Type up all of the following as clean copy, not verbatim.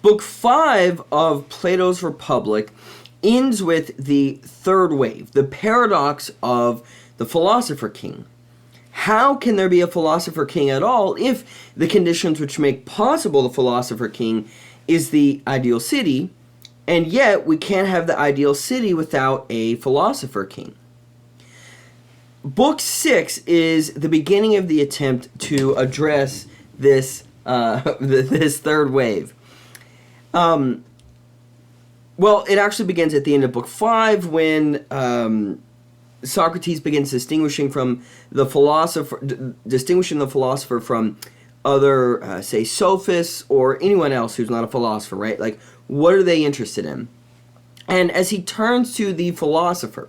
Book 5 of Plato's Republic ends with the third wave, the paradox of the philosopher king. How can there be a philosopher king at all if the conditions which make possible the philosopher king is the ideal city, and yet we can't have the ideal city without a philosopher king? Book 6 is the beginning of the attempt to address this this third wave. Well, it actually begins at the end of Book 5 when Socrates begins distinguishing the philosopher from other, say, sophists or anyone else who's not a philosopher, right? Like, what are they interested in? And as he turns to the philosopher,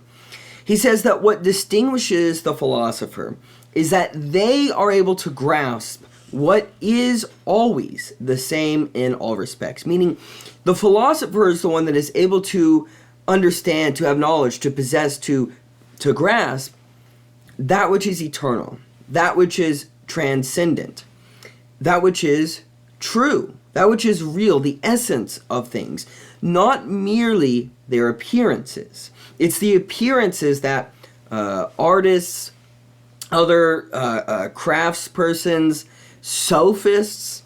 he says that what distinguishes the philosopher is that they are able to grasp what is always the same in all respects. Meaning, the philosopher is the one that is able to understand, to have knowledge, to possess, to grasp that which is eternal, that which is transcendent, that which is true, that which is real, the essence of things, not merely their appearances. It's the appearances that artists, other craftspersons, sophists,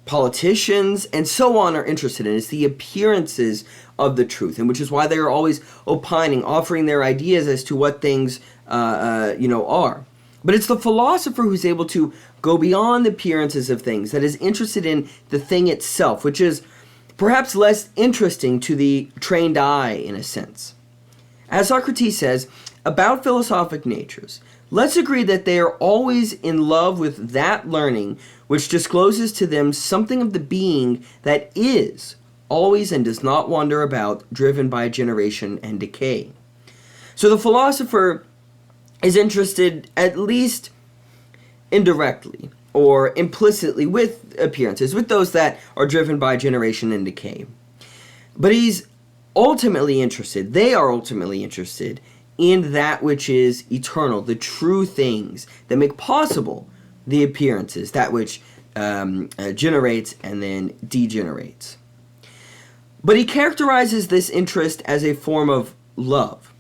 politicians, and so on are interested in. It's the appearances of the truth, and which is why they are always opining, offering their ideas as to what things are. But it's the philosopher who's able to go beyond the appearances of things, that is interested in the thing itself, which is perhaps less interesting to the trained eye in a sense. As Socrates says about philosophic natures, let's agree that they are always in love with that learning which discloses to them something of the being that is always and does not wander about, driven by generation and decay. So the philosopher is interested, at least indirectly or implicitly, with appearances, with those that are driven by generation and decay. But they are ultimately interested in that which is eternal, the true things that make possible the appearances, that which generates and then degenerates. But he characterizes this interest as a form of love.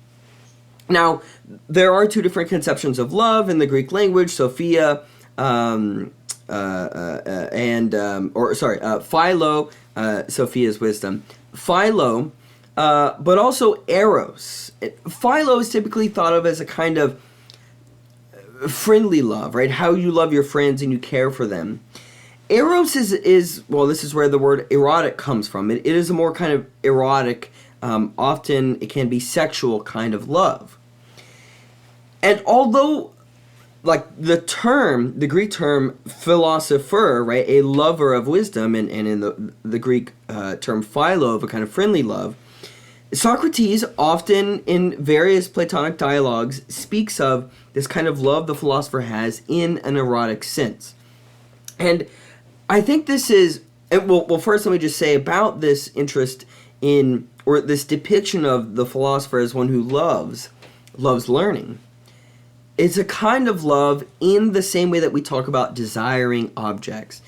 Now, there are two different conceptions of love in the Greek language, Sophia, Philo, Sophia's wisdom, Philo, but also eros. Philo is typically thought of as a kind of friendly love, right? How you love your friends and you care for them. Eros is this is where the word erotic comes from. It is a more kind of erotic, often it can be sexual kind of love. And although, like, the Greek term philosopher, right, a lover of wisdom, and in the Greek term philo, of a kind of friendly love, Socrates often in various Platonic dialogues speaks of this kind of love the philosopher has in an erotic sense. And I think this is, well, first let me just say about this interest in, or this depiction of the philosopher as one who loves learning. It's a kind of love in the same way that we talk about desiring objects.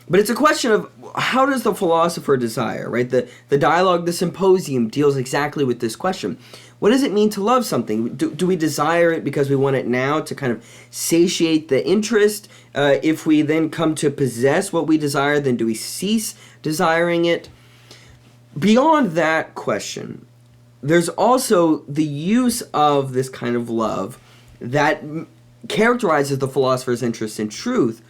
But it's a question of how does the philosopher desire, right? The dialogue, the symposium deals exactly with this question. What does it mean to love something? Do we desire it because we want it now to kind of satiate the interest? If we then come to possess what we desire, then do we cease desiring it? Beyond that question, there's also the use of this kind of love that characterizes the philosopher's interest in truth,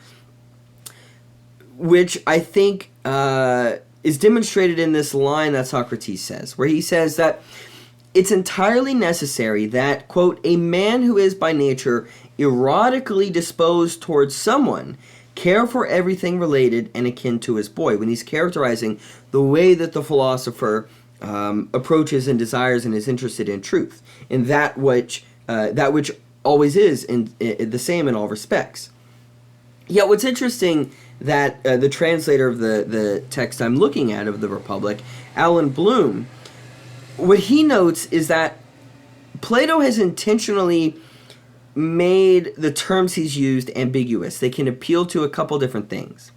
which I think is demonstrated in this line that Socrates says, where he says that it's entirely necessary that, quote, a man who is by nature erotically disposed towards someone care for everything related and akin to his boy, when he's characterizing the way that the philosopher approaches and desires and is interested in truth, in that which always is in the same in all respects. Yet what's interesting that the translator of the text I'm looking at of the Republic, Alan Bloom, what he notes is that Plato has intentionally made the terms he's used ambiguous. They can appeal to a couple different things.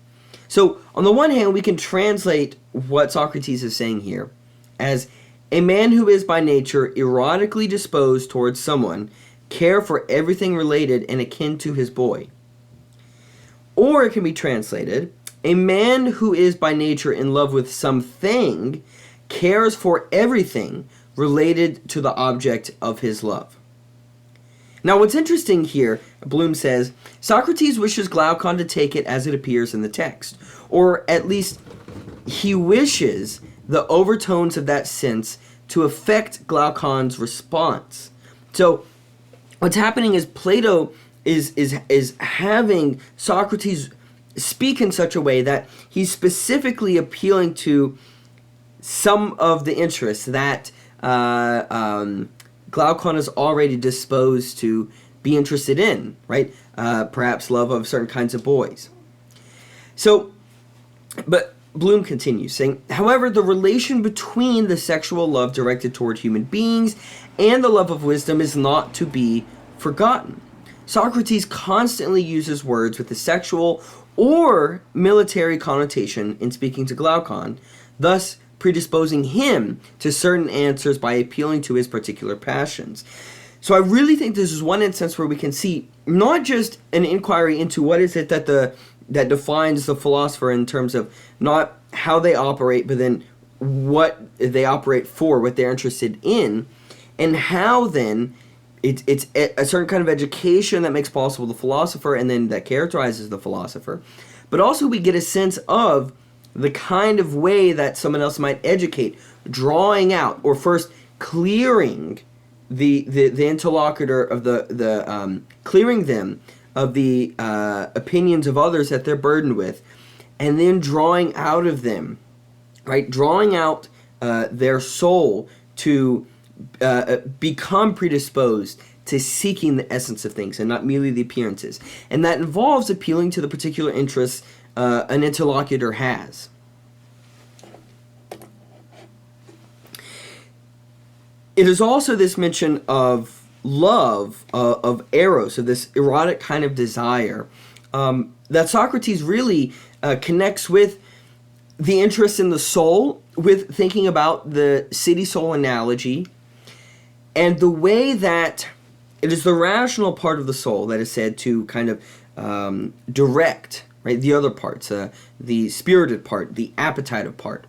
So, on the one hand, we can translate what Socrates is saying here as a man who is by nature erotically disposed towards someone care for everything related and akin to his boy. Or it can be translated, a man who is by nature in love with something cares for everything related to the object of his love. Now, what's interesting here, Bloom says, Socrates wishes Glaucon to take it as it appears in the text, or at least he wishes the overtones of that sense to affect Glaucon's response. So, what's happening is Plato is having Socrates speak in such a way that he's specifically appealing to some of the interests that Glaucon is already disposed to be interested in, right? Perhaps love of certain kinds of boys. So, but Bloom continues, saying, however, the relation between the sexual love directed toward human beings and the love of wisdom is not to be forgotten. Socrates constantly uses words with a sexual or military connotation in speaking to Glaucon, thus predisposing him to certain answers by appealing to his particular passions. So I really think this is one instance where we can see not just an inquiry into what is it that defines the philosopher in terms of not how they operate, but then what they operate for, what they're interested in, and how then it's a certain kind of education that makes possible the philosopher and then that characterizes the philosopher. But also we get a sense of the kind of way that someone else might educate, drawing out or first clearing the interlocutor of the clearing them of the opinions of others that they're burdened with, and then drawing out of them, right? Drawing out their soul to become predisposed to seeking the essence of things and not merely the appearances. And that involves appealing to the particular interests an interlocutor has. It is also this mention of love, of eros, of this erotic kind of desire, that Socrates really connects with the interest in the soul, with thinking about the city-soul analogy, and the way that it is the rational part of the soul that is said to kind of direct, right, the other parts, the spirited part, the appetitive part,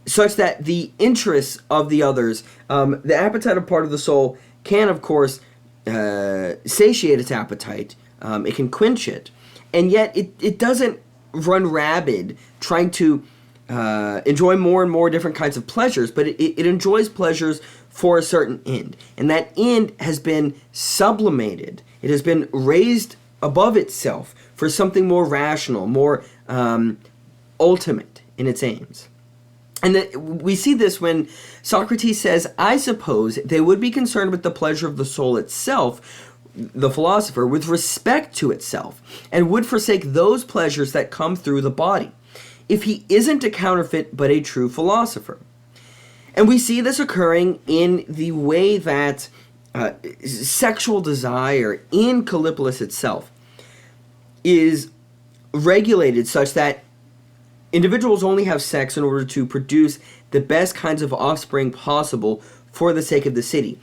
such that the interests of the others, the appetitive part of the soul can, of course, satiate its appetite. It can quench it. And yet it doesn't run rabid trying to enjoy more and more different kinds of pleasures, but it enjoys pleasures for a certain end. And that end has been sublimated. It has been raised above itself for something more rational, more ultimate in its aims. And we see this when Socrates says, I suppose they would be concerned with the pleasure of the soul itself, the philosopher, with respect to itself, and would forsake those pleasures that come through the body, if he isn't a counterfeit but a true philosopher. And we see this occurring in the way that sexual desire in Callipolis itself is regulated such that individuals only have sex in order to produce the best kinds of offspring possible for the sake of the city,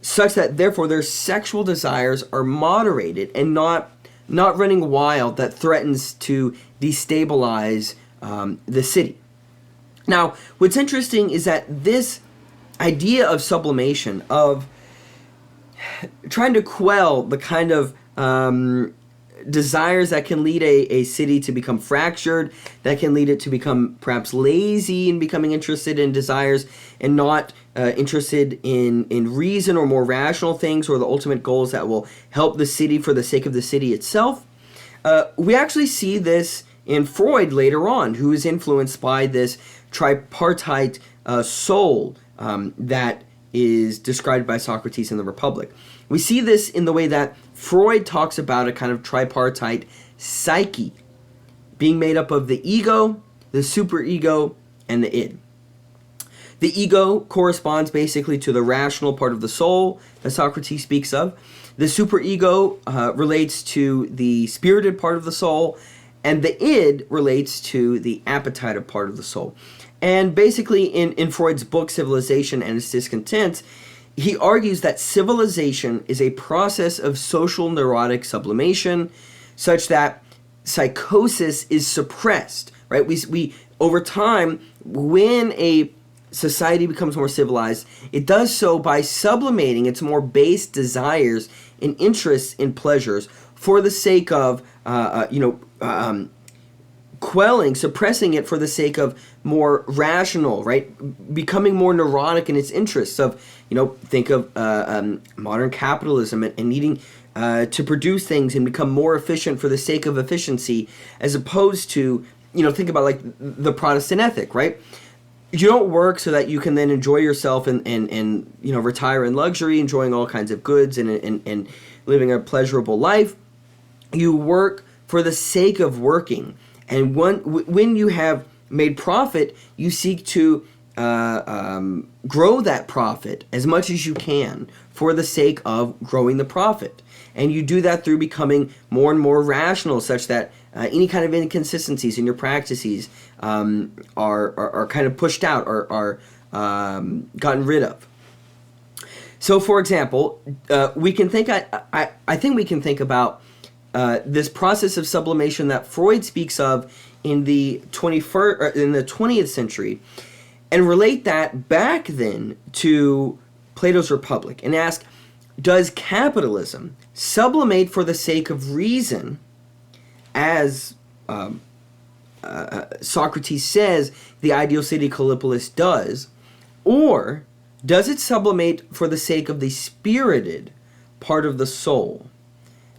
such that therefore their sexual desires are moderated and not running wild that threatens to destabilize the city. Now, what's interesting is that this idea of sublimation, of trying to quell the kind of desires that can lead a city to become fractured, that can lead it to become perhaps lazy in becoming interested in desires and not interested in reason or more rational things or the ultimate goals that will help the city for the sake of the city itself. We actually see this in Freud later on, who is influenced by this tripartite soul that is described by Socrates in the Republic. We see this in the way that Freud talks about a kind of tripartite psyche being made up of the ego, the superego, and the id. The ego corresponds basically to the rational part of the soul that Socrates speaks of. The superego relates to the spirited part of the soul, And the id relates to the appetitive part of the soul. And basically, in Freud's book, Civilization and Its Discontents, he argues that civilization is a process of social neurotic sublimation such that psychosis is suppressed, right? We over time, when a society becomes more civilized, it does so by sublimating its more base desires and interests in pleasures for the sake of, quelling, suppressing it for the sake of more rational, right? Becoming more neurotic in its interests of, think of modern capitalism and needing to produce things and become more efficient for the sake of efficiency, as opposed to, think about like the Protestant ethic, right? You don't work so that you can then enjoy yourself and retire in luxury, enjoying all kinds of goods and living a pleasurable life. You work for the sake of working. And when you have made profit, you seek to grow that profit as much as you can for the sake of growing the profit. And you do that through becoming more and more rational, such that any kind of inconsistencies in your practices are kind of pushed out or are gotten rid of. So, for example, we can think. I think we can think about this process of sublimation that Freud speaks of in the 20th century, and relate that back then to Plato's Republic, and ask, does capitalism sublimate for the sake of reason, as Socrates says the ideal city Callipolis does, or does it sublimate for the sake of the spirited part of the soul?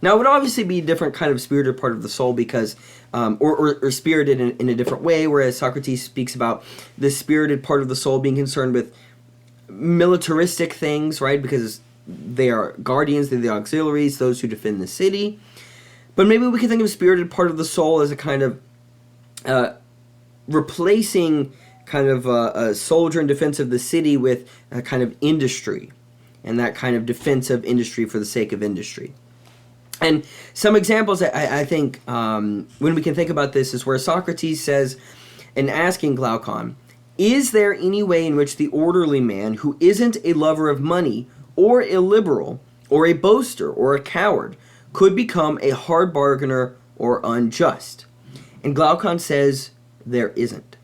Now, it would obviously be a different kind of spirited part of the soul because, or spirited in a different way, whereas Socrates speaks about the spirited part of the soul being concerned with militaristic things, right? Because they are guardians, they're the auxiliaries, those who defend the city. But maybe we can think of a spirited part of the soul as a kind of replacing kind of a soldier in defense of the city with a kind of industry, and that kind of defense of industry for the sake of industry. And some examples I think when we can think about this is where Socrates says, in asking Glaucon, is there any way in which the orderly man who isn't a lover of money or illiberal or a boaster or a coward could become a hard bargainer or unjust? And Glaucon says there isn't.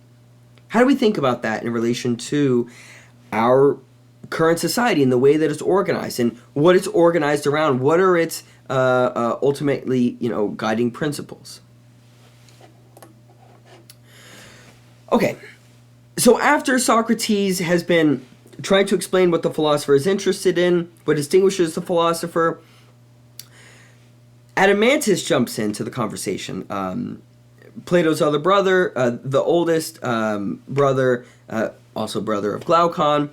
How do we think about that in relation to our current society and the way that it's organized and what it's organized around? What are its ultimately, guiding principles? Okay, so after Socrates has been trying to explain what the philosopher is interested in, what distinguishes the philosopher, Adeimantus jumps into the conversation. Plato's other brother, the oldest brother, also brother of Glaucon.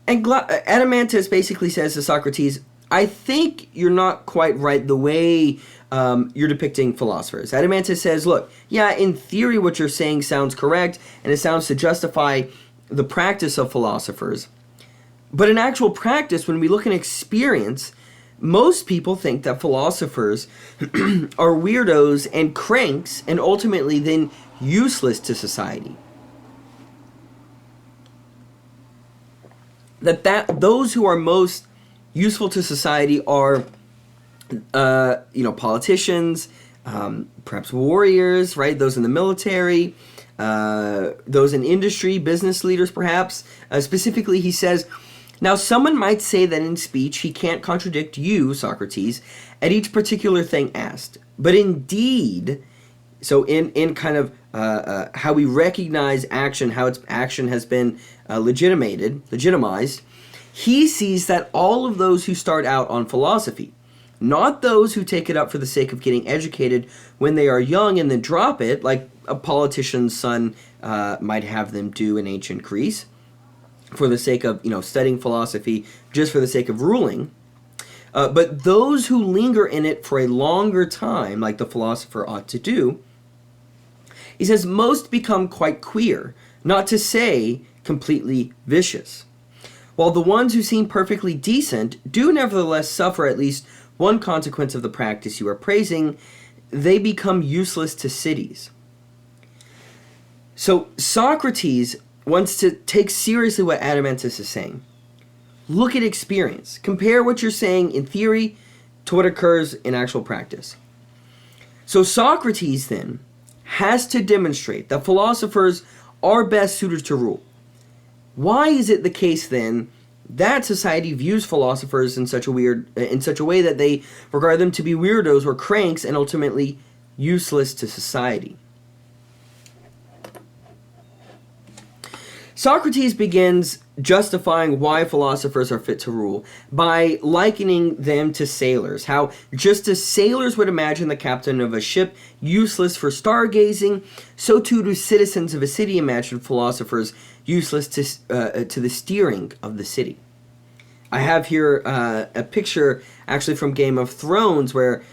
And Adeimantus basically says to Socrates, I think you're not quite right the way you're depicting philosophers. Adeimantus says, look, yeah, in theory what you're saying sounds correct, and it sounds to justify the practice of philosophers. But in actual practice, when we look at experience, most people think that philosophers are weirdos and cranks, and ultimately then useless to society. That those who are most useful to society are, politicians, perhaps warriors, right? Those in the military, those in industry, business leaders, perhaps. Specifically, he says, now someone might say that in speech he can't contradict you, Socrates, at each particular thing asked. But indeed, so in kind of how we recognize action, how its action has been legitimized, he sees that all of those who start out on philosophy, not those who take it up for the sake of getting educated when they are young and then drop it, like a politician's son might have them do in ancient Greece, for the sake of studying philosophy just for the sake of ruling, but those who linger in it for a longer time, like the philosopher ought to do, he says most become quite queer, not to say completely vicious. While the ones who seem perfectly decent do nevertheless suffer at least one consequence of the practice you are praising, they become useless to cities. So Socrates wants to take seriously what Adeimantus is saying. Look at experience. Compare what you're saying in theory to what occurs in actual practice. So Socrates then has to demonstrate that philosophers are best suited to rule. Why is it the case then that society views philosophers in such a way that they regard them to be weirdos or cranks and ultimately useless to society? Socrates begins justifying why philosophers are fit to rule by likening them to sailors. How just as sailors would imagine the captain of a ship useless for stargazing, so too do citizens of a city imagine philosophers useless to the steering of the city. I have here a picture actually from Game of Thrones where,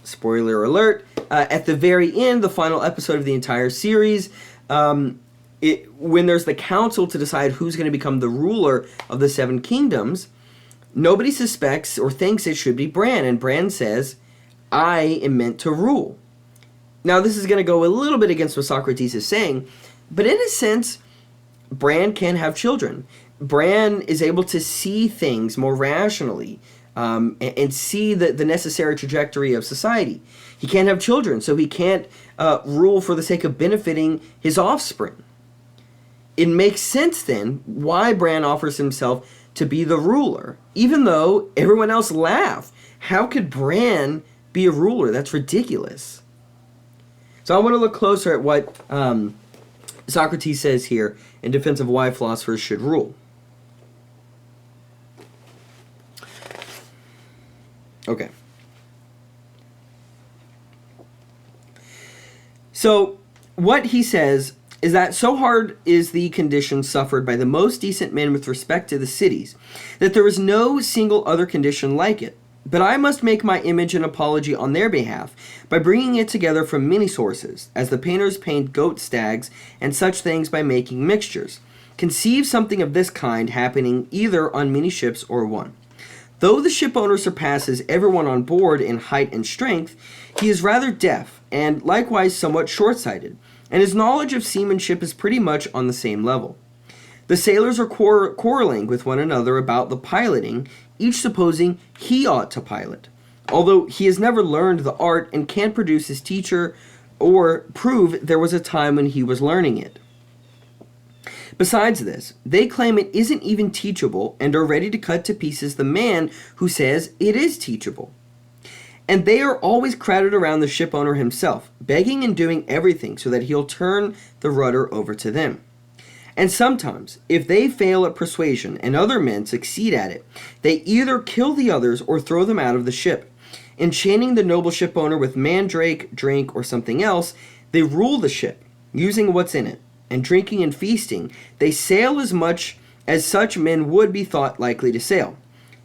spoiler alert, at the very end, the final episode of the entire series, when there's the council to decide who's going to become the ruler of the seven kingdoms, nobody suspects or thinks it should be Bran, and Bran says, I am meant to rule. Now, this is going to go a little bit against what Socrates is saying, but in a sense, Bran can have children. Bran is able to see things more rationally and see the necessary trajectory of society. He can't have children, so he can't rule for the sake of benefiting his offspring. It makes sense then why Bran offers himself to be the ruler, even though everyone else laughed. How could Bran be a ruler? That's ridiculous. So I want to look closer at what Socrates says here in defense of why philosophers should rule. Okay. So what he says is that so hard is the condition suffered by the most decent men with respect to the cities, that there is no single other condition like it. But I must make my image an apology on their behalf, by bringing it together from many sources, as the painters paint goat stags and such things by making mixtures. Conceive something of this kind happening either on many ships or one. Though the ship owner surpasses everyone on board in height and strength, he is rather deaf, and likewise somewhat short-sighted, and his knowledge of seamanship is pretty much on the same level. The sailors are quarreling with one another about the piloting, each supposing he ought to pilot, although he has never learned the art and can't produce his teacher or prove there was a time when he was learning it. Besides this, they claim it isn't even teachable and are ready to cut to pieces the man who says it is teachable. And they are always crowded around the ship owner himself, begging and doing everything so that he'll turn the rudder over to them. And sometimes, if they fail at persuasion and other men succeed at it, they either kill the others or throw them out of the ship. Enchaining the noble ship owner with mandrake, drink, or something else, they rule the ship, using what's in it, and drinking and feasting, they sail as much as such men would be thought likely to sail.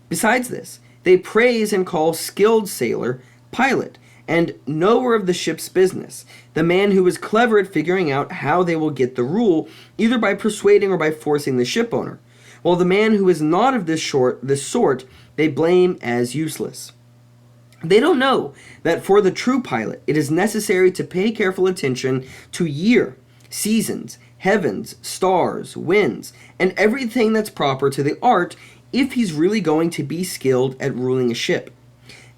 Besides this, they praise and call skilled sailor pilot, and knower of the ship's business, the man who is clever at figuring out how they will get the rule, either by persuading or by forcing the ship owner, while the man who is not of this sort they blame as useless. They don't know that for the true pilot it is necessary to pay careful attention to year, seasons, heavens, stars, winds, and everything that's proper to the art if he's really going to be skilled at ruling a ship.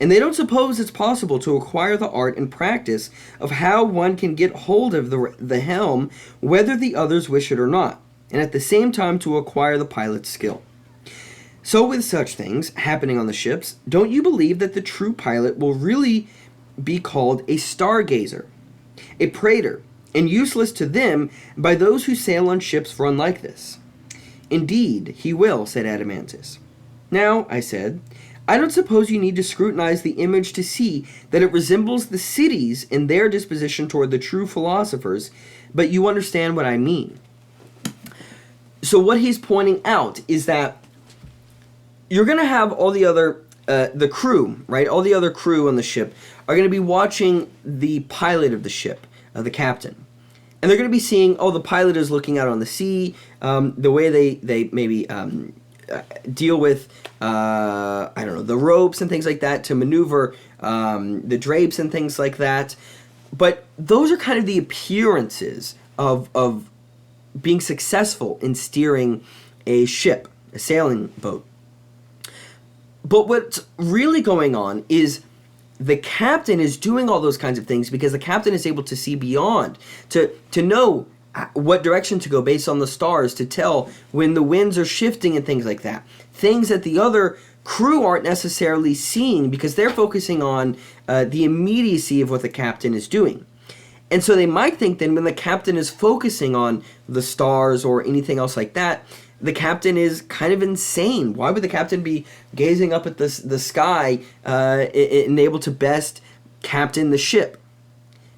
And they don't suppose it's possible to acquire the art and practice of how one can get hold of the helm, whether the others wish it or not, and at the same time to acquire the pilot's skill. So with such things happening on the ships, don't you believe that the true pilot will really be called a stargazer, a prater, and useless to them by those who sail on ships run like this? Indeed, he will, said Adeimantus. Now, I said, I don't suppose you need to scrutinize the image to see that it resembles the cities in their disposition toward the true philosophers, but you understand what I mean. So what he's pointing out is that you're going to have all the other, the crew, right? All the other crew on the ship are going to be watching the pilot of the ship, the captain. And they're going to be seeing, oh, the pilot is looking out on the sea, the way they maybe deal with, I don't know, the ropes and things like that to maneuver the drapes and things like that. But those are kind of the appearances of being successful in steering a ship, a sailing boat. But what's really going on is the captain is doing all those kinds of things because the captain is able to see beyond, to know what direction to go based on the stars, to tell when the winds are shifting and things like that. Things that the other crew aren't necessarily seeing because they're focusing on the immediacy of what the captain is doing. And so they might think then when the captain is focusing on the stars or anything else like that, the captain is kind of insane. Why would the captain be gazing up at the sky and able to best captain the ship?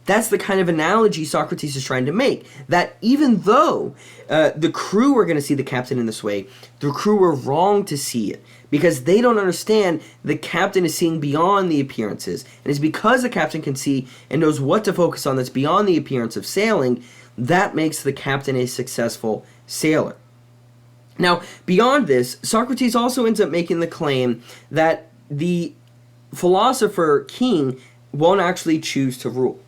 That's the kind of analogy Socrates is trying to make. That even though the crew are going to see the captain in this way, the crew are wrong to see it because they don't understand the captain is seeing beyond the appearances. And it's because the captain can see and knows what to focus on that's beyond the appearance of sailing, that makes the captain a successful sailor. Now, beyond this, Socrates also ends up making the claim that the philosopher king won't actually choose to rule.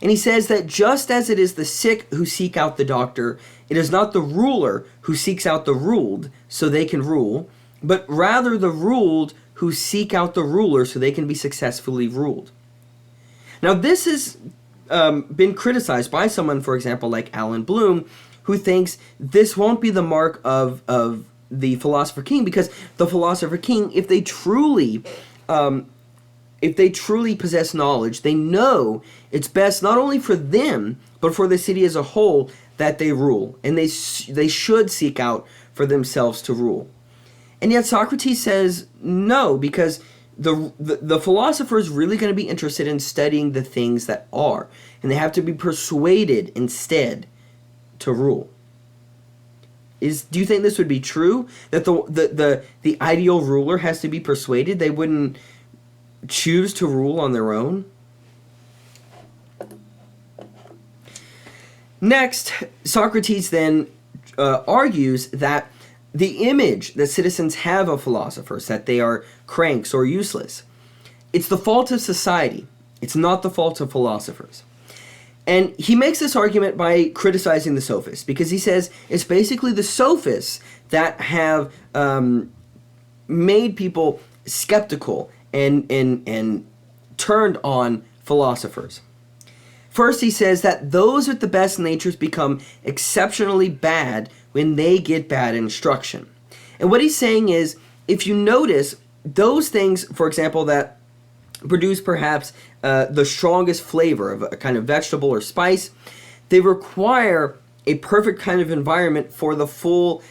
And he says that just as it is the sick who seek out the doctor, it is not the ruler who seeks out the ruled so they can rule, but rather the ruled who seek out the ruler so they can be successfully ruled. Now, this has been criticized by someone, for example, like Alan Bloom, who thinks this won't be the mark of the philosopher king, because the philosopher king, if they truly possess knowledge, they know it's best not only for them, but for the city as a whole that they rule. And they should seek out for themselves to rule. And yet Socrates says no, because the philosopher is really going to be interested in studying the things that are. And they have to be persuaded instead to rule. Do you think this would be true? That the ideal ruler has to be persuaded? They wouldn't choose to rule on their own? Next, Socrates then argues that the image that citizens have of philosophers, that they are cranks or useless, it's the fault of society. It's not the fault of philosophers. And he makes this argument by criticizing the sophists, because he says it's basically the sophists that have made people skeptical and turned on philosophers. First, he says that those with the best natures become exceptionally bad when they get bad instruction. And what he's saying is, if you notice, those things, for example, that produce perhaps the strongest flavor of a kind of vegetable or spice, they require a perfect kind of environment for the full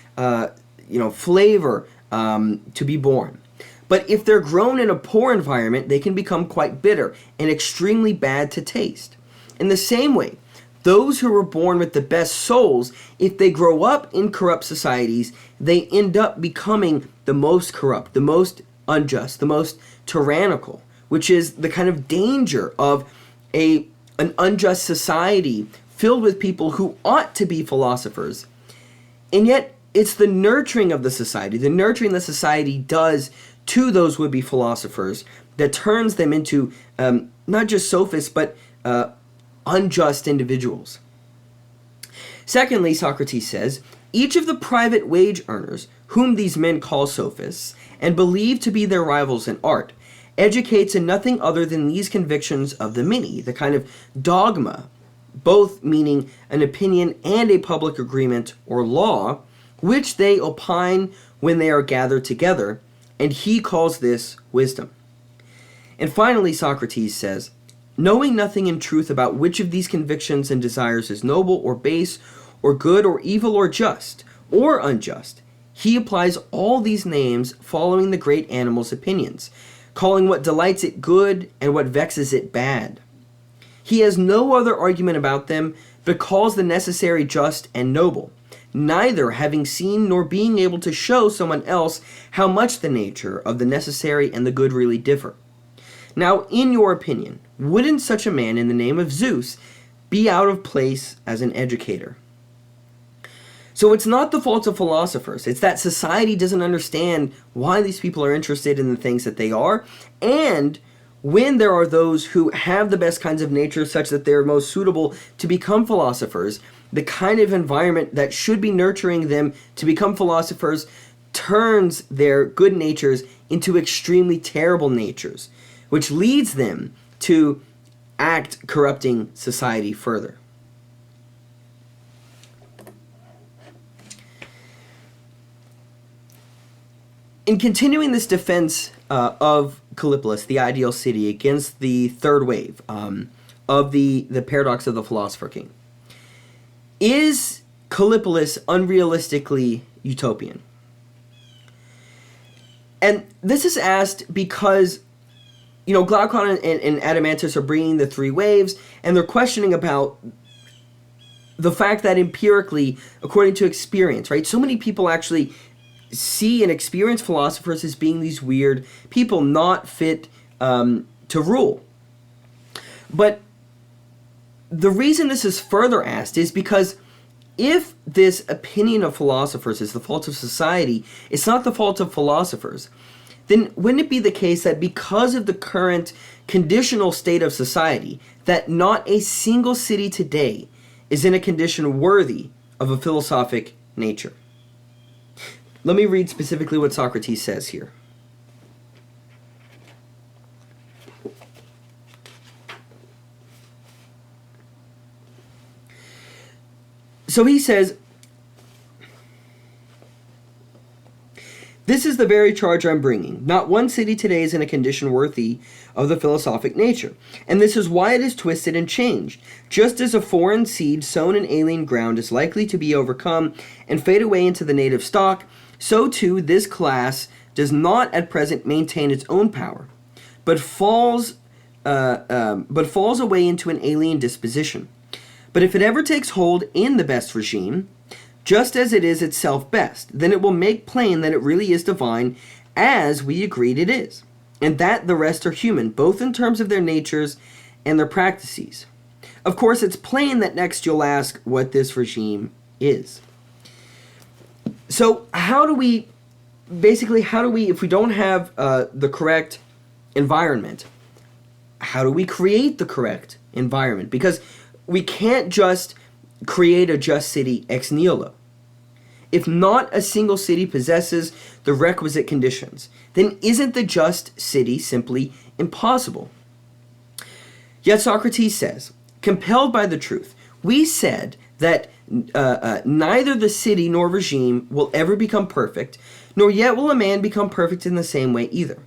flavor to be born. But if they're grown in a poor environment, they can become quite bitter and extremely bad to taste. In the same way, those who were born with the best souls, if they grow up in corrupt societies, they end up becoming the most corrupt, the most unjust, the most tyrannical, which is the kind of danger of an unjust society filled with people who ought to be philosophers. And yet, it's the nurturing of the society, the nurturing the society does to those would-be philosophers that turns them into not just sophists, but unjust individuals. Secondly, Socrates says, each of the private wage earners, whom these men call sophists, and believe to be their rivals in art, educates in nothing other than these convictions of the many, the kind of dogma, both meaning an opinion and a public agreement or law, which they opine when they are gathered together, and he calls this wisdom. And finally, Socrates says, knowing nothing in truth about which of these convictions and desires is noble or base, or good or evil or just or unjust, he applies all these names following the great animal's opinions, calling what delights it good and what vexes it bad. He has no other argument about them, but calls the necessary just and noble, neither having seen nor being able to show someone else how much the nature of the necessary and the good really differ. Now, in your opinion, wouldn't such a man in the name of Zeus be out of place as an educator? So it's not the fault of philosophers. It's that society doesn't understand why these people are interested in the things that they are. And when there are those who have the best kinds of nature such that they're most suitable to become philosophers, the kind of environment that should be nurturing them to become philosophers turns their good natures into extremely terrible natures, which leads them to act corrupting society further. In continuing this defense of Callipolis, the ideal city, against the third wave of the paradox of the philosopher king, is Callipolis unrealistically utopian? And this is asked because, Glaucon and Adeimantus are bringing the three waves, and they're questioning about the fact that empirically, according to experience, right, so many people actually see and experience philosophers as being these weird people not fit to rule. But the reason this is further asked is because if this opinion of philosophers is the fault of society, it's not the fault of philosophers, then wouldn't it be the case that because of the current conditional state of society, that not a single city today is in a condition worthy of a philosophic nature? Let me read specifically what Socrates says here. So he says, "This is the very charge I'm bringing. Not one city today is in a condition worthy of the philosophic nature. And this is why it is twisted and changed. Just as a foreign seed sown in alien ground is likely to be overcome and fade away into the native stock, so too this class does not at present maintain its own power, but falls away into an alien disposition. But if it ever takes hold in the best regime, just as it is itself best, then it will make plain that it really is divine, as we agreed it is, and that the rest are human, both in terms of their natures and their practices. Of course, it's plain that next you'll ask what this regime is." So how do we, if we don't have the correct environment, how do we create the correct environment? Because we can't just create a just city ex nihilo. If not a single city possesses the requisite conditions, then isn't the just city simply impossible? Yet Socrates says, compelled by the truth, we said that neither the city nor regime will ever become perfect, nor yet will a man become perfect in the same way either.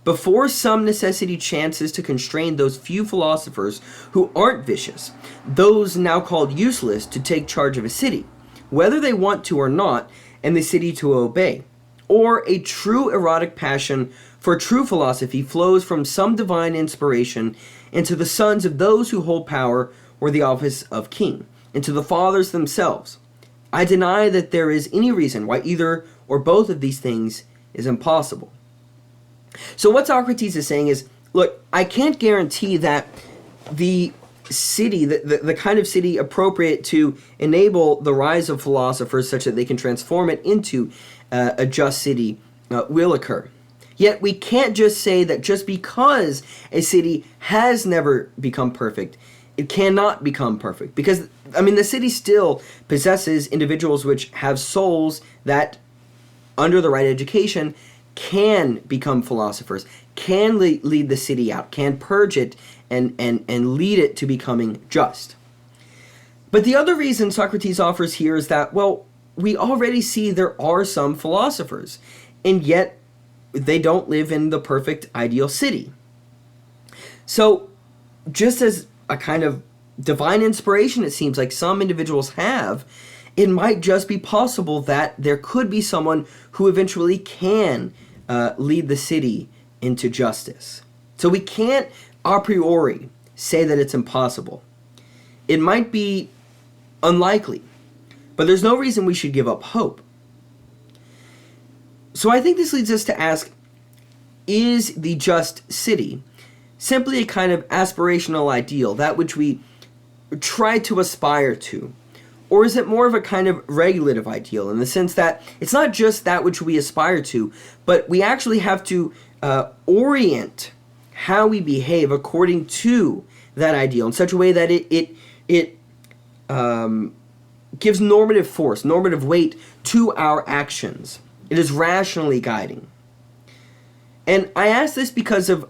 Before some necessity chances to constrain those few philosophers who aren't vicious, those now called useless, to take charge of a city, whether they want to or not, and the city to obey, or a true erotic passion for true philosophy flows from some divine inspiration into the sons of those who hold power or the office of king, into the fathers themselves. I deny that there is any reason why either or both of these things is impossible. So what Socrates is saying is, look, I can't guarantee that the city, the kind of city appropriate to enable the rise of philosophers such that they can transform it into a just city will occur. Yet we can't just say that just because a city has never become perfect, it cannot become perfect. Because, the city still possesses individuals which have souls that, under the right education, can become philosophers, can lead the city out, can purge it and lead it to becoming just. But the other reason Socrates offers here is that, well, we already see there are some philosophers, and yet they don't live in the perfect ideal city. So just as a kind of divine inspiration it seems like some individuals have, it might just be possible that there could be someone who eventually can lead the city into justice. So we can't a priori say that it's impossible. It might be unlikely, but there's no reason we should give up hope. So I think this leads us to ask, is the just city simply a kind of aspirational ideal, that which we try to aspire to? Or is it more of a kind of regulative ideal in the sense that it's not just that which we aspire to, but we actually have to orient how we behave according to that ideal in such a way that it gives normative force, normative weight to our actions. It is rationally guiding. And I ask this because of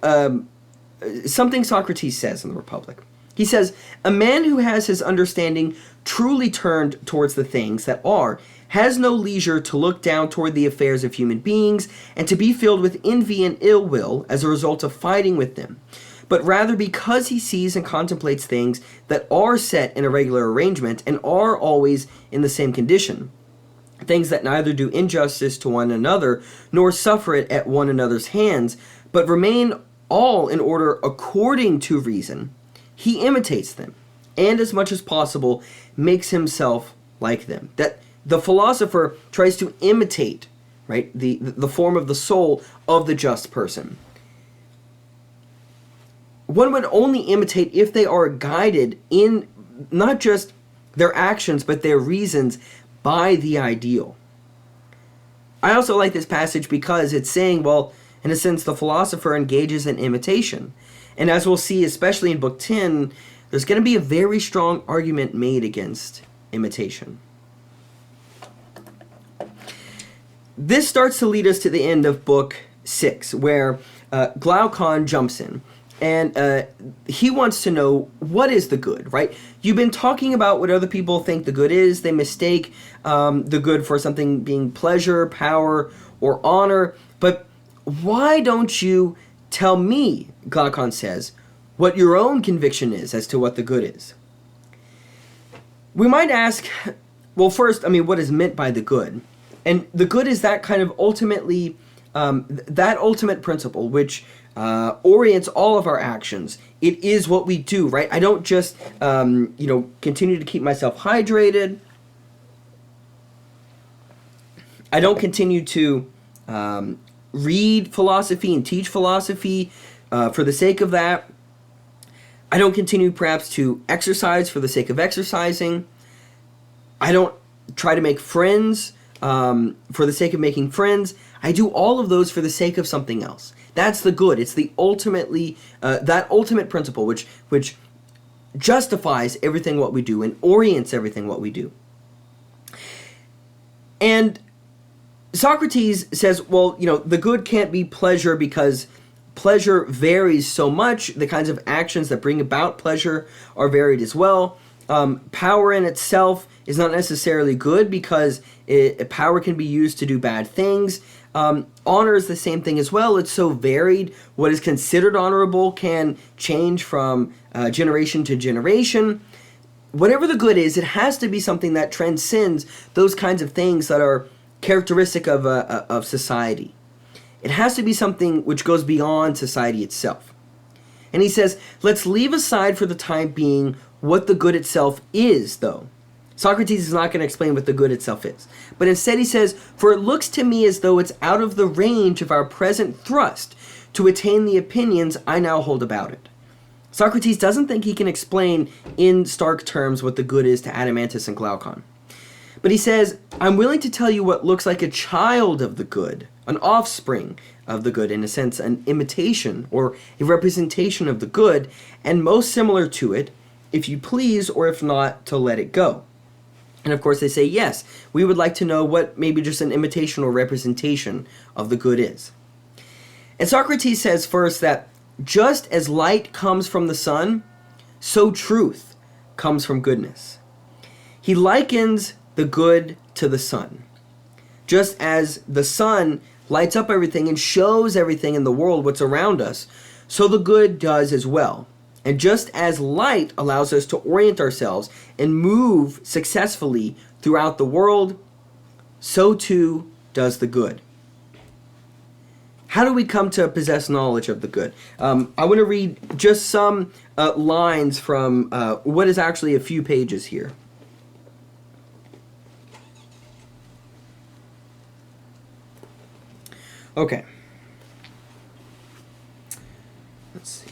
something Socrates says in the Republic. He says, "A man who has his understanding truly turned towards the things that are has no leisure to look down toward the affairs of human beings and to be filled with envy and ill will as a result of fighting with them, but rather because he sees and contemplates things that are set in a regular arrangement and are always in the same condition, things that neither do injustice to one another nor suffer it at one another's hands, but remain all in order according to reason, he imitates them, and as much as possible makes himself like them." That the philosopher tries to imitate, right, the form of the soul of the just person. One would only imitate if they are guided in not just their actions, but their reasons by the ideal. I also like this passage because it's saying, well, in a sense, the philosopher engages in imitation. And as we'll see, especially in Book 10, there's going to be a very strong argument made against imitation. This starts to lead us to the end of Book 6, where Glaucon jumps in. And he wants to know, what is the good, right? You've been talking about what other people think the good is. They mistake the good for something being pleasure, power, or honor. But why don't you tell me, Glaucon says, what your own conviction is as to what the good is? We might ask, well, first, what is meant by the good? And the good is that kind of ultimately, that ultimate principle which orients all of our actions. It is what we do, right? I don't just, continue to keep myself hydrated. I don't continue to read philosophy and teach philosophy for the sake of that. I don't continue perhaps to exercise for the sake of exercising. I don't try to make friends for the sake of making friends. I do all of those for the sake of something else. That's the good. It's the ultimately that ultimate principle which justifies everything what we do and orients everything what we do. And Socrates says, well, the good can't be pleasure because pleasure varies so much. The kinds of actions that bring about pleasure are varied as well. Power in itself is not necessarily good because power can be used to do bad things. Honor is the same thing as well. It's so varied. What is considered honorable can change from generation to generation. Whatever the good is, it has to be something that transcends those kinds of things that are characteristic of society. It has to be something which goes beyond society itself. And he says, let's leave aside for the time being what the good itself is, though. Socrates is not going to explain what the good itself is. But instead he says, for it looks to me as though it's out of the range of our present thrust to attain the opinions I now hold about it. Socrates doesn't think he can explain in stark terms what the good is to Adeimantus and Glaucon. But he says, I'm willing to tell you what looks like a child of the good, an offspring of the good, in a sense, an imitation or a representation of the good, and most similar to it, if you please, or if not, to let it go. And of course they say, yes, we would like to know what maybe just an imitation or representation of the good is. And Socrates says first that just as light comes from the sun, so truth comes from goodness. He likens the good to the sun. Just as the sun lights up everything and shows everything in the world what's around us, so the good does as well. And just as light allows us to orient ourselves and move successfully throughout the world, so too does the good. How do we come to possess knowledge of the good? I want to read just some lines from what is actually a few pages here. Okay. Let's see.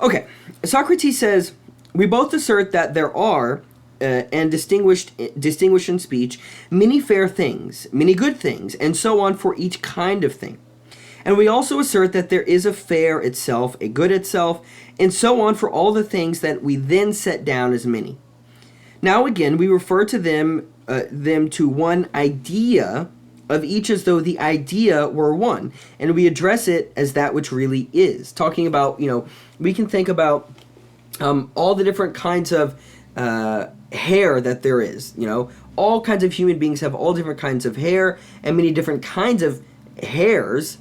Okay. Socrates says, We both assert that there are, and distinguish in speech, many fair things, many good things, and so on for each kind of thing. And we also assert that there is a fair itself, a good itself, and so on for all the things that we then set down as many. Now again, we refer to them to one idea of each as though the idea were one, and we address it as that which really is. Talking about, we can think about all the different kinds of hair that there is. All kinds of human beings have all different kinds of hair and many different kinds of hairs,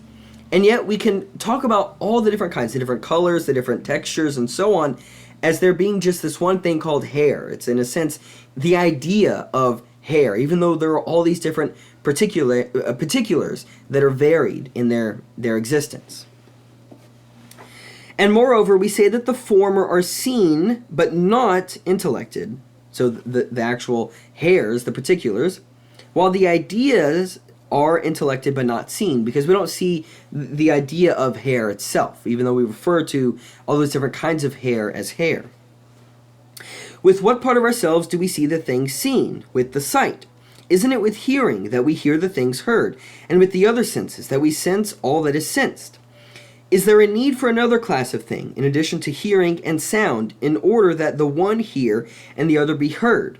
and yet we can talk about all the different kinds, the different colors, the different textures, and so on, as there being just this one thing called hair. It's, in a sense, the idea of hair, even though there are all these different particulars that are varied in their existence. And moreover, we say that the former are seen but not intellected, so the actual hairs, the particulars, while the ideas are intellected but not seen, because we don't see the idea of hair itself, even though we refer to all those different kinds of hair as hair. With what part of ourselves do we see the things seen? With the sight. Isn't it with hearing that we hear the things heard, and with the other senses that we sense all that is sensed? Is there a need for another class of thing, in addition to hearing and sound, in order that the one hear and the other be heard?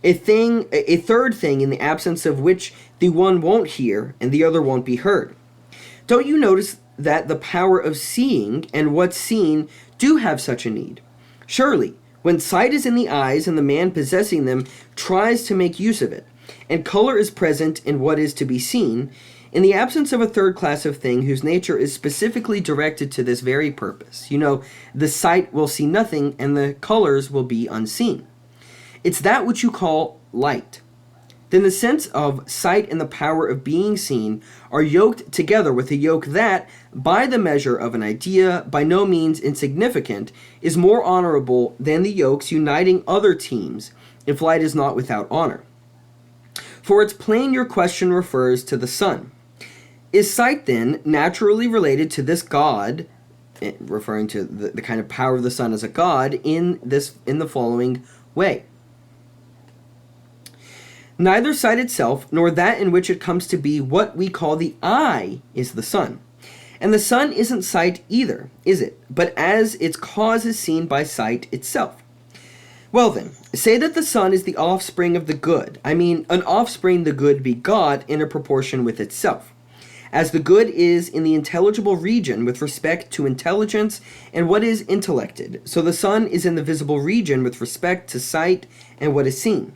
A third thing in the absence of which the one won't hear and the other won't be heard. Don't you notice that the power of seeing and what's seen do have such a need? Surely, when sight is in the eyes and the man possessing them tries to make use of it, and color is present in what is to be seen, in the absence of a third class of thing whose nature is specifically directed to this very purpose, the sight will see nothing and the colors will be unseen. It's that which you call light. Then the sense of sight and the power of being seen are yoked together with a yoke that, by the measure of an idea, by no means insignificant, is more honorable than the yokes uniting other teams, if light is not without honor. For it's plain your question refers to the sun. Is sight, then, naturally related to this God, referring to the kind of power of the sun as a God, in the following way? Neither sight itself, nor that in which it comes to be what we call the eye, is the sun. And the sun isn't sight either, is it? But as its cause is seen by sight itself. Well then, say that the sun is the offspring of the good. I mean, an offspring the good begot in a proportion with itself. As the good is in the intelligible region with respect to intelligence and what is intellected, so the sun is in the visible region with respect to sight and what is seen.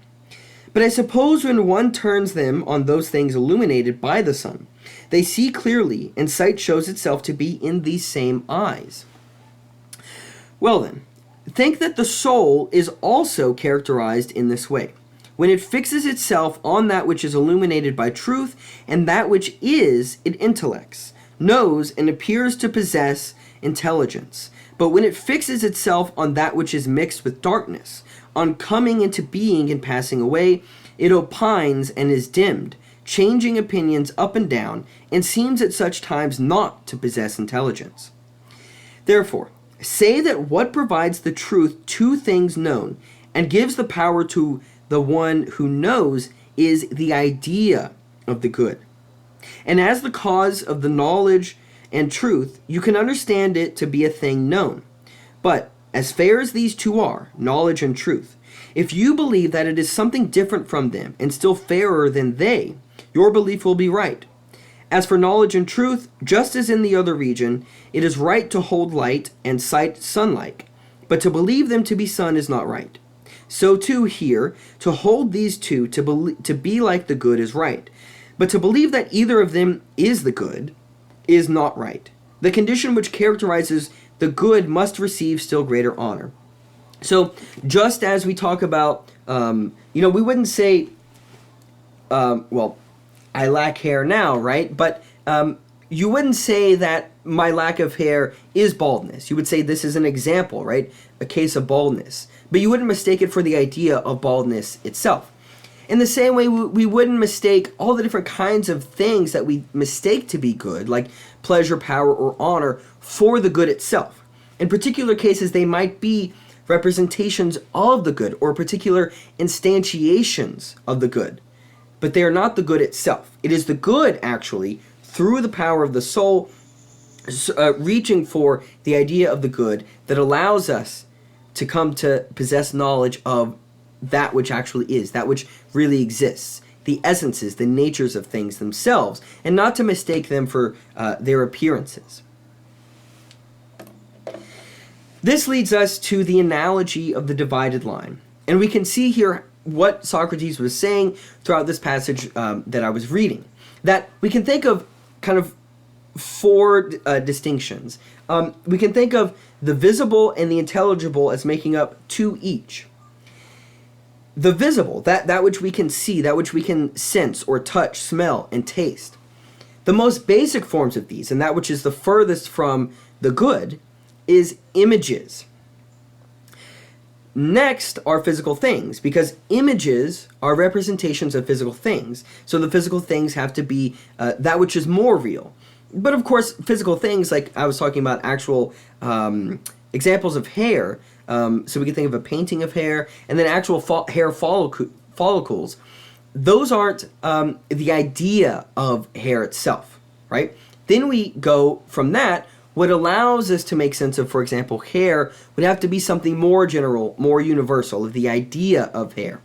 But I suppose when one turns them on those things illuminated by the sun, they see clearly, and sight shows itself to be in these same eyes. Well then, think that the soul is also characterized in this way, when it fixes itself on that which is illuminated by truth, and that which is, it intellects, knows, and appears to possess intelligence. But when it fixes itself on that which is mixed with darkness, on coming into being and passing away, it opines and is dimmed, changing opinions up and down, and seems at such times not to possess intelligence. Therefore, say that what provides the truth to things known, and gives the power to the one who knows, is the idea of the good. And as the cause of the knowledge and truth, you can understand it to be a thing known. But as fair as these two are, knowledge and truth, if you believe that it is something different from them and still fairer than they, your belief will be right. As for knowledge and truth, just as in the other region, it is right to hold light and sight sun-like, but to believe them to be sun is not right. So too here, to hold these two to be like the good is right, but to believe that either of them is the good is not right. The condition which characterizes the good must receive still greater honor. So just as we talk about, we wouldn't say, I lack hair now, right? But you wouldn't say that my lack of hair is baldness. You would say this is an example, right? A case of baldness. But you wouldn't mistake it for the idea of baldness itself. In the same way, we wouldn't mistake all the different kinds of things that we mistake to be good, like pleasure, power, or honor, for the good itself. In particular cases, they might be representations of the good or particular instantiations of the good, but they are not the good itself. It is the good, actually, through the power of the soul, reaching for the idea of the good that allows us to come to possess knowledge of that which actually is, that which really exists, the essences, the natures of things themselves, and not to mistake them for their appearances. This leads us to the analogy of the divided line. And we can see here what Socrates was saying throughout this passage that I was reading. That we can think of kind of four distinctions. We can think of the visible and the intelligible as making up two each. The visible, that which we can see, that which we can sense or touch, smell, and taste. The most basic forms of these, and that which is the furthest from the good, is images. Next are physical things, because images are representations of physical things. So the physical things have to be that which is more real. But of course, physical things, like I was talking about actual examples of hair, so we can think of a painting of hair, and then actual hair follicles. Those aren't the idea of hair itself, right? Then we go from that. What allows us to make sense of, for example, hair would have to be something more general, more universal, of the idea of hair.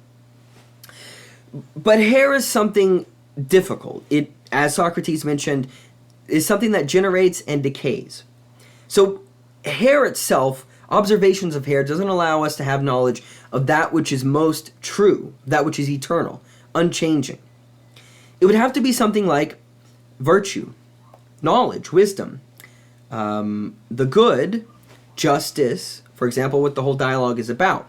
But hair is something difficult. It, as Socrates mentioned, is something that generates and decays. So hair itself, observations of hair, doesn't allow us to have knowledge of that which is most true, that which is eternal, unchanging. It would have to be something like virtue, knowledge, wisdom, the good, justice, for example, what the whole dialogue is about.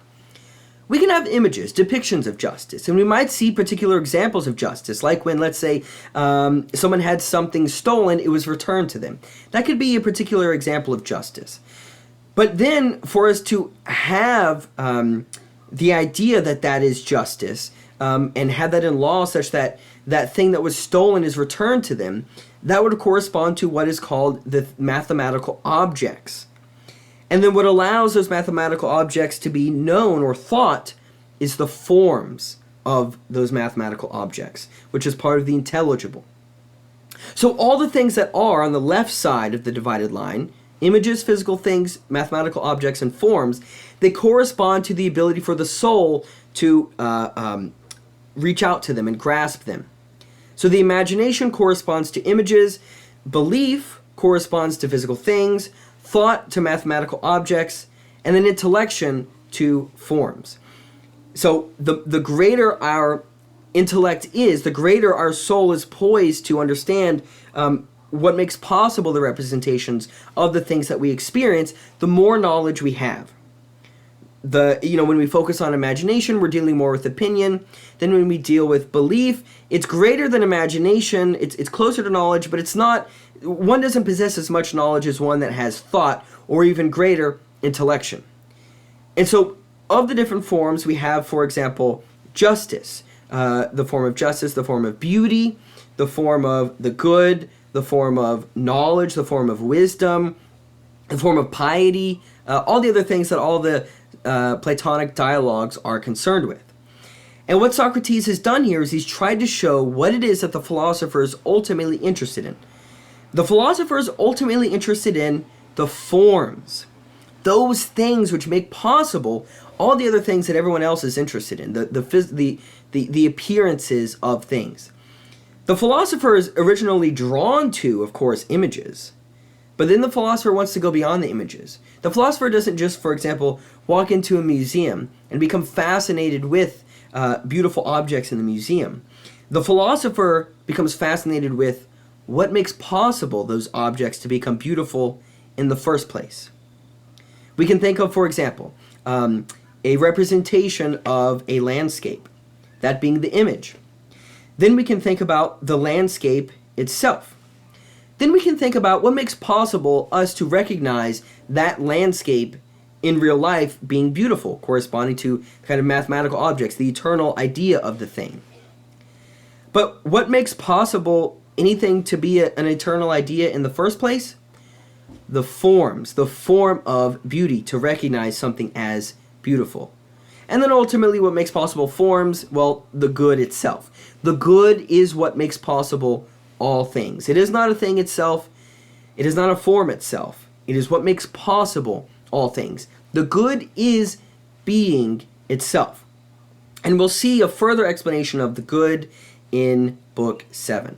We can have images, depictions of justice, and we might see particular examples of justice, like when, let's say, someone had something stolen, it was returned to them. That could be a particular example of justice. But then, for us to have the idea that that is justice, and have that in law such that that thing that was stolen is returned to them, that would correspond to what is called the mathematical objects. And then what allows those mathematical objects to be known or thought is the forms of those mathematical objects, which is part of the intelligible. So all the things that are on the left side of the divided line, images, physical things, mathematical objects, and forms, they correspond to the ability for the soul to reach out to them and grasp them. So the imagination corresponds to images, belief corresponds to physical things, thought to mathematical objects, and then intellection to forms. So the greater our intellect is, the greater our soul is poised to understand what makes possible the representations of the things that we experience, the more knowledge we have. When we focus on imagination, we're dealing more with opinion. Then when we deal with belief, it's greater than imagination. It's closer to knowledge, but it's not. One doesn't possess as much knowledge as one that has thought or even greater intellection. And so, of the different forms, we have, for example, justice, the form of justice, the form of beauty, the form of the good, the form of knowledge, the form of wisdom, the form of piety, all the other things that all the Platonic dialogues are concerned with. And what Socrates has done here is he's tried to show what it is that the philosopher is ultimately interested in. The philosopher is ultimately interested in the forms, those things which make possible all the other things that everyone else is interested in, the appearances of things. The philosopher is originally drawn to, of course, images. But then the philosopher wants to go beyond the images. The philosopher doesn't just, for example, walk into a museum and become fascinated with beautiful objects in the museum. The philosopher becomes fascinated with what makes possible those objects to become beautiful in the first place. We can think of, for example, a representation of a landscape, that being the image. Then we can think about the landscape itself. Then we can think about what makes possible us to recognize that landscape in real life being beautiful, corresponding to kind of mathematical objects, the eternal idea of the thing. But what makes possible anything to be an eternal idea in the first place? The forms, the form of beauty, to recognize something as beautiful. And then ultimately what makes possible forms, well, the good itself. The good is what makes possible all things. It is not a thing itself. It is not a form itself. It is what makes possible all things. The good is being itself. And we'll see a further explanation of the good in Book 7.